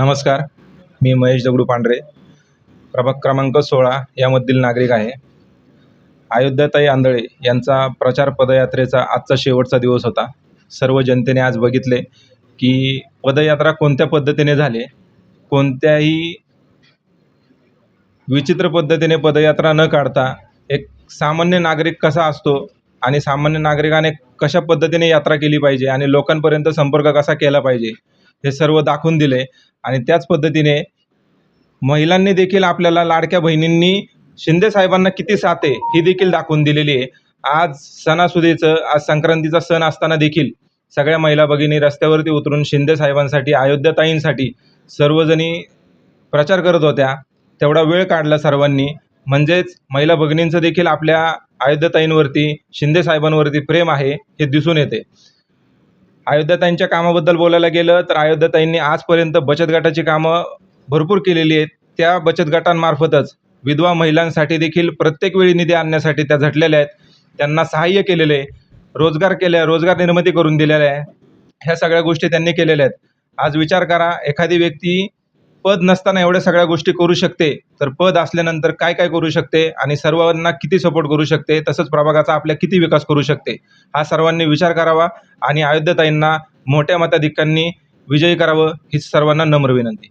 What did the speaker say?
नमस्कार. मी महेश दगडू पांढरे, प्रभाग क्रमांक 16 यामधील नागरिक आहे. अयोध्याताई आंधळे यांचा प्रचार पदयात्रेचा आजचा शेवटचा दिवस होता. सर्व जनतेने आज बघितले की पदयात्रा कोणत्या पद्धतीने झाली. कोणत्याही विचित्र पद्धतीने पदयात्रा न काढता एक सामान्य नागरिक कसा असतो आणि सामान्य नागरिकाने कशा पद्धतीने यात्रा केली पाहिजे आणि लोकांपर्यंत संपर्क कसा केला पाहिजे, हे सर्व दाखवून दिले. आणि त्याच पद्धतीने महिलांनी देखील आपल्याला लाडक्या बहिणींनी शिंदे साहेबांना किती साथ आहे ही देखील दाखवून दिलेली आहे. आज सणासुदीचं, आज संक्रांतीचा सण असताना देखील सगळ्या महिला भगिनी रस्त्यावरती उतरून शिंदे साहेबांसाठी, अयोध्याताईंसाठी सर्वजणी प्रचार करत होत्या. तेवढा वेळ काढला सर्वांनी, म्हणजेच महिला भगिनींचं देखील आपल्या अयोध्याताईंवरती, शिंदे साहेबांवरती प्रेम आहे हे दिसून येते. अयोध्याताईंच्या कामाबद्दल बोलायला गेलं तर अयोध्याताईंनी आजपर्यंत बचत गटाची कामं भरपूर केलेली आहेत. त्या बचत गटांमार्फतच विधवा महिलांसाठी देखील प्रत्येक वेळी निधी आणण्यासाठी त्या झटलेल्या आहेत. त्यांना सहाय्य केलेले आहे, रोजगार निर्मिती करून दिलेल्या आहे. ह्या सगळ्या गोष्टी त्यांनी केलेल्या आहेत. आज विचार करा, एखादी व्यक्ती पद नसताना एवढ्या सगळ्या गोष्टी करू शकते, तर पद असल्यानंतर काय काय करू शकते आणि सर्वांना किती सपोर्ट करू शकते, तसंच प्रभागाचा आपल्या किती विकास करू शकते, हा सर्वांनी विचार करावा आणि अयोध्याताईंना मोठ्या मताधिक्यांनी विजयी करावं, हीच सर्वांना नम्र विनंती.